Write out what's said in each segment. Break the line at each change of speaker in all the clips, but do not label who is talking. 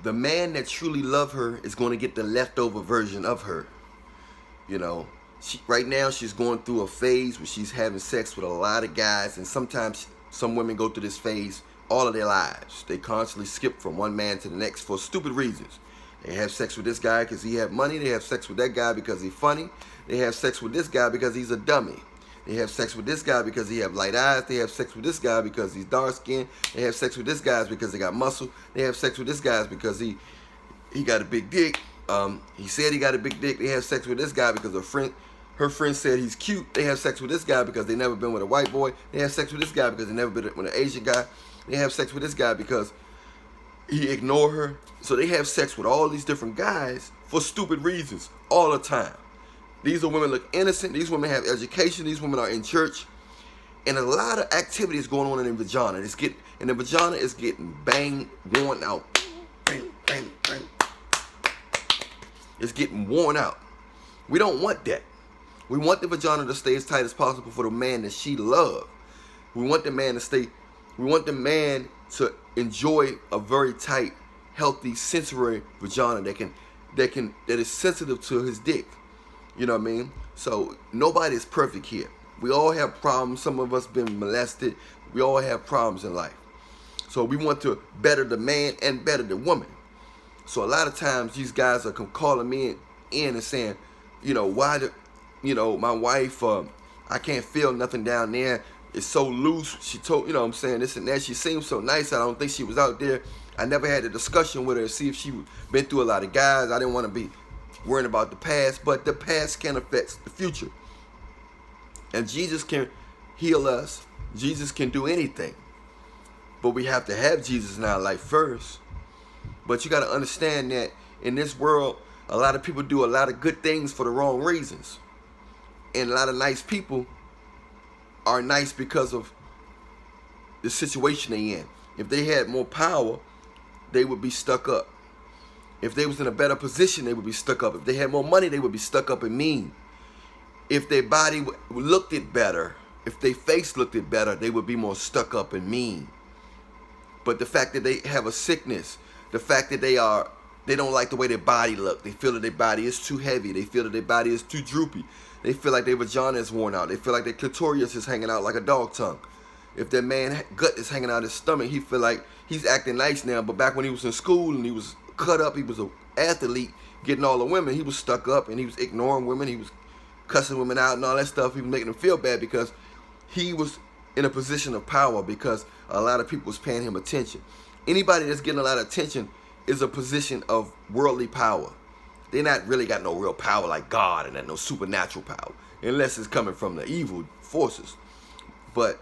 the man that truly loves her is going to get the leftover version of her. You know, right now she's going through a phase where she's having sex with a lot of guys, and sometimes some women go through this phase all of their lives. They constantly skip from one man to the next for stupid reasons. They have sex with this guy because he have money. They have sex with that guy because he's funny. They have sex with this guy because he's a dummy. They have sex with this guy because he have light eyes. They have sex with this guy because he's dark skinned. They have sex with this guy because they got muscle. They have sex with this guy because he got a big dick. He said he got a big dick. They have sex with this guy because her friend said he's cute. They have sex with this guy because they never been with a white boy. They have sex with this guy because they never been with an Asian guy. They have sex with this guy because he ignored her. So they have sex with all these different guys for stupid reasons all the time. These are women look innocent. These women have education. These women are in church. And a lot of activities going on in the vagina. And the vagina is getting banged, worn out. Bang, bang, bang. It's getting worn out. We don't want that. We want the vagina to stay as tight as possible for the man that she loves. We want the man to enjoy a very tight, healthy, sensory vagina that is sensitive to his dick. You know what I mean? So nobody's perfect here. We all have problems. Some of us been molested. We all have problems in life. So we want to better the man and better the woman. So a lot of times these guys are calling me in and saying, my wife, I can't feel nothing down there. It's so loose. She told, I'm saying this and that. She seems so nice. I don't think she was out there. I never had a discussion with her to see if she been through a lot of guys. I didn't want to be worrying about the past, but the past can affect the future. And Jesus can heal us. Jesus can do anything. But we have to have Jesus in our life first. But you got to understand that in this world, a lot of people do a lot of good things for the wrong reasons. And a lot of nice people are nice because of the situation they in. If they had more power, they would be stuck up. If they was in a better position, they would be stuck up. If they had more money, they would be stuck up and mean. If their body looked it better, if their face looked it better, they would be more stuck up and mean. But the fact that they have a sickness, the fact that they don't like the way their body look. They feel that their body is too heavy. They feel that their body is too droopy. They feel like their vagina is worn out. They feel like their clitoris is hanging out like a dog tongue. If that man gut is hanging out his stomach, he feel like he's acting nice now. But back when he was in school and he was cut up, he was an athlete getting all the women, he was stuck up and he was ignoring women. He was cussing women out and all that stuff. He was making them feel bad because he was in a position of power because a lot of people was paying him attention. Anybody that's getting a lot of attention is a position of worldly power. They not really got no real power like God and no supernatural power, unless it's coming from the evil forces. But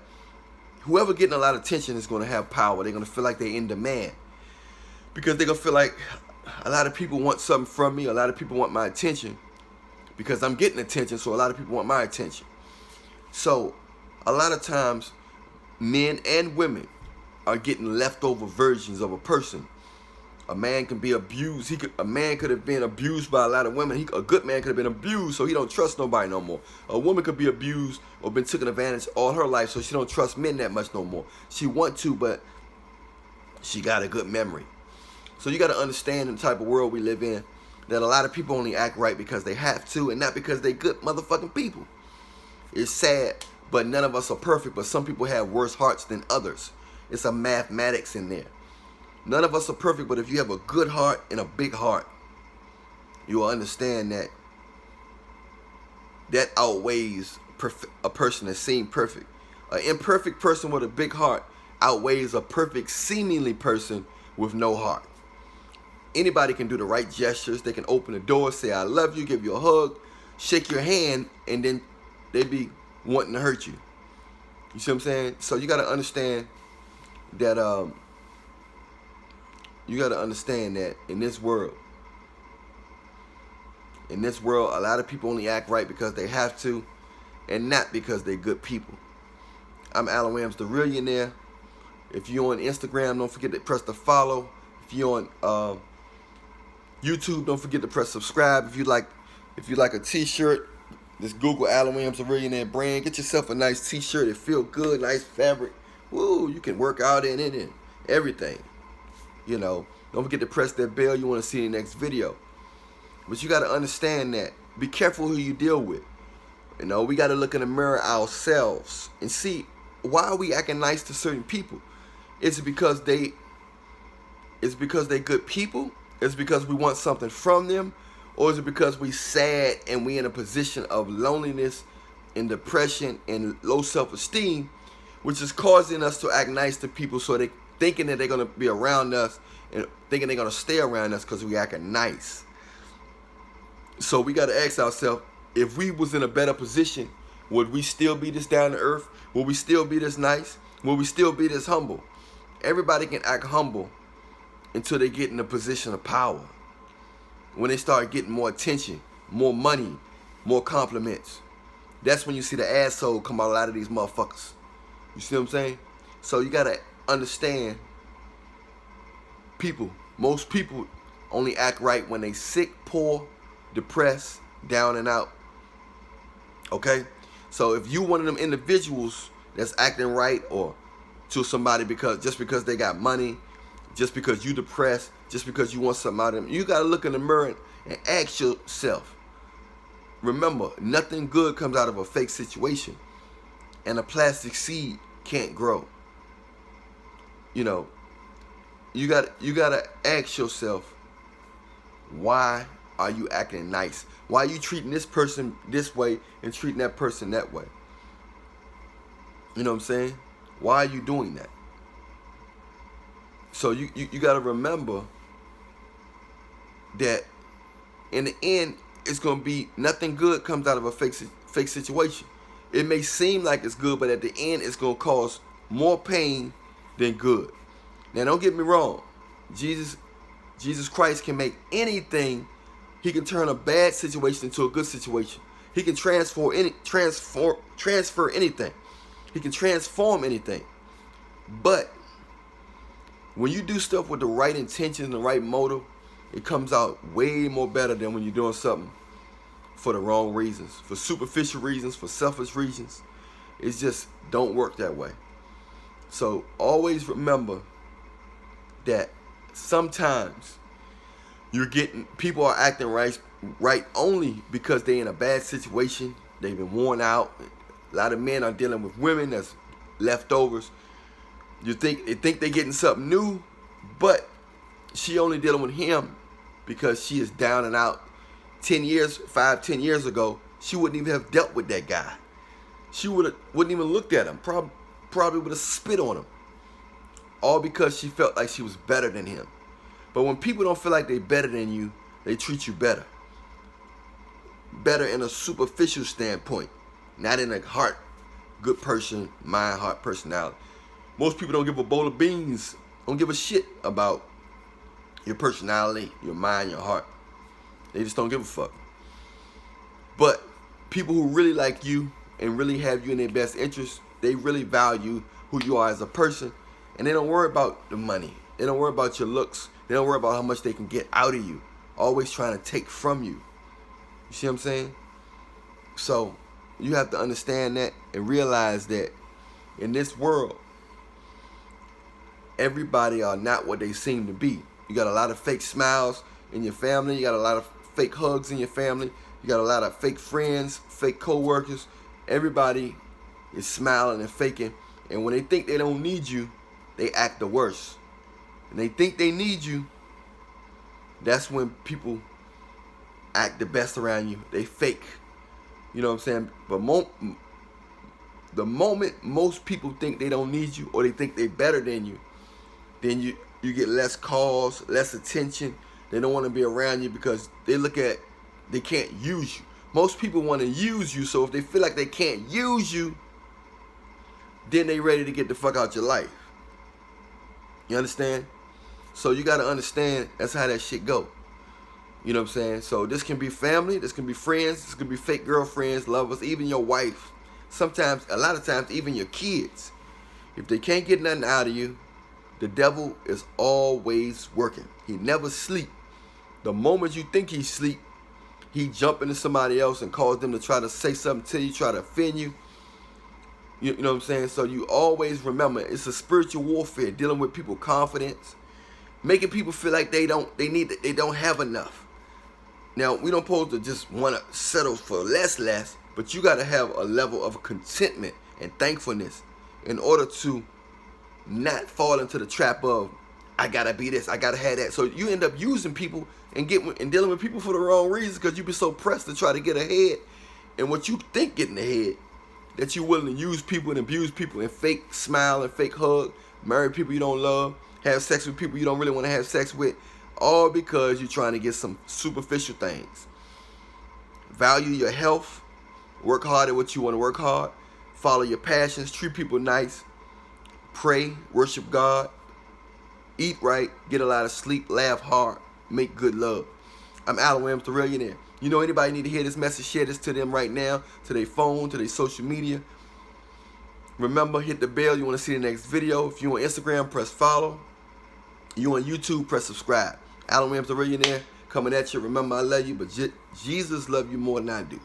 whoever getting a lot of attention is going to have power. They're going to feel like they're in demand because they're going to feel like a lot of people want something from me. A lot of people want my attention because I'm getting attention, so a lot of people want my attention. So a lot of times men and women are getting leftover versions of a person. A man can be abused. A man could have been abused by a lot of women. A good man could have been abused, so he don't trust nobody no more. A woman could be abused or been taken advantage all her life, so she don't trust men that much no more. She want to, but she got a good memory. So you got to understand the type of world we live in, that a lot of people only act right because they have to and not because they good motherfucking people. It's sad, but none of us are perfect, but some people have worse hearts than others. It's a mathematics in there. None of us are perfect, but if you have a good heart and a big heart, you will understand that that outweighs a person that seems perfect. An imperfect person with a big heart outweighs a perfect seemingly person with no heart. Anybody can do the right gestures. They can open the door, say I love you, give you a hug, shake your hand, and then they be wanting to hurt you. You see what I'm saying? So you got to understand that in this world, a lot of people only act right because they have to and not because they're good people. I'm Allan Williams, the Reallionaire. If you're on Instagram, don't forget to press the follow. If you're on YouTube, don't forget to press subscribe. If you like a t-shirt, just Google Allan Williams, the Reallionaire brand. Get yourself a nice t-shirt. It feel good, nice fabric. Woo, you can work out in it and everything. Don't forget to press that bell. You want to see the next video. But you got to understand that. Be careful who you deal with. We got to look in the mirror ourselves and see, why are we acting nice to certain people? Is it because they good people? Is it because we want something from them? Or is it because we sad and we in a position of loneliness and depression and low self-esteem, which is causing us to act nice to people, so they thinking that they're going to be around us and thinking they're going to stay around us because we acting nice. So we got to ask ourselves, if we was in a better position, would we still be this down to earth? Would we still be this nice? Would we still be this humble? Everybody can act humble until they get in a position of power. When they start getting more attention, more money, more compliments, that's when you see the asshole come out of these motherfuckers. You see what I'm saying? So you got to understand, most people only act right when they sick, poor, depressed, down and out. Okay? So if you one of them individuals that's acting right or to somebody just because they got money, just because you depressed, just because you want something out of them, you got to look in the mirror and ask yourself. Remember, nothing good comes out of a fake situation, and a plastic seed can't grow. You got to ask yourself, why are you acting nice? Why are you treating this person this way and treating that person that way? You know what I'm saying? Why are you doing that? So you got to remember that in the end, it's going to be nothing good comes out of a fake situation. It may seem like it's good, but at the end, it's going to cause more pain than good. Now, don't get me wrong. Jesus Christ can make anything. He can turn a bad situation into a good situation. He can transfer anything. He can transform anything. But when you do stuff with the right intentions and the right motive, it comes out way more better than when you're doing something for the wrong reasons, for superficial reasons, for selfish reasons. It just don't work that way. So always remember that sometimes people are acting right only because they're in a bad situation. They've been worn out. A lot of men are dealing with women that's leftovers. They think they're getting something new, but she only dealing with him because she is down and out. 10 years ago, she wouldn't even have dealt with that guy. She wouldn't even looked at him. Probably would have spit on him. All because she felt like she was better than him. But when people don't feel like they're better than you, they treat you better. Better in a superficial standpoint, not in a heart, good person, mind, heart, personality. Most people don't give a bowl of beans, don't give a shit about your personality, your mind, your heart. They just don't give a fuck. But people who really like you and really have you in their best interest, they really value who you are as a person, and they don't worry about the money. They don't worry about your looks. They don't worry about how much they can get out of you. Always trying to take from you. You see what I'm saying? So you have to understand that and realize that in this world, everybody are not what they seem to be. You got a lot of fake smiles in your family. You got a lot of fake hugs in your family. You got a lot of fake friends, fake co-workers. Everybody is smiling and faking. And when they think they don't need you, they act the worst. And they think they need you, that's when people act the best around you. They fake. You know what I'm saying? But the moment most people think they don't need you or they think they're better than you, then you get less calls, less attention. They don't want to be around you because they can't use you. Most people want to use you, so if they feel like they can't use you, then they ready to get the fuck out your life. You understand? So you got to understand that's how that shit go. You know what I'm saying? So this can be family, this can be friends, this can be fake girlfriends, lovers, even your wife. Sometimes, a lot of times, even your kids. If they can't get nothing out of you, the devil is always working. He never sleep. The moment you think he sleep, he jump into somebody else and cause them to try to say something to you, try to offend you. You know what I'm saying? So you always remember, it's a spiritual warfare, dealing with people's confidence, making people feel like they don't have enough. Now, we don't supposed to just want to settle for less, but you got to have a level of contentment and thankfulness in order to not fall into the trap of, I got to be this, I got to have that. So you end up using people and dealing with people for the wrong reasons because you be so pressed to try to get ahead. And what you think getting ahead, that you're willing to use people and abuse people and fake smile and fake hug, marry people you don't love, have sex with people you don't really want to have sex with, all because you're trying to get some superficial things. Value your health. Work hard at what you want to work hard. Follow your passions. Treat people nice. Pray. Worship God. Eat right. Get a lot of sleep. Laugh hard. Make good love. I'm Allan Williams, the Reallionaire. You know anybody need to hear this message, share this to them right now, to their phone, to their social media. Remember, hit the bell. You want to see the next video. If you're on Instagram, press follow. You on YouTube, press subscribe. Allan Williams, the Reallionaire, coming at you. Remember, I love you, but Jesus loves you more than I do.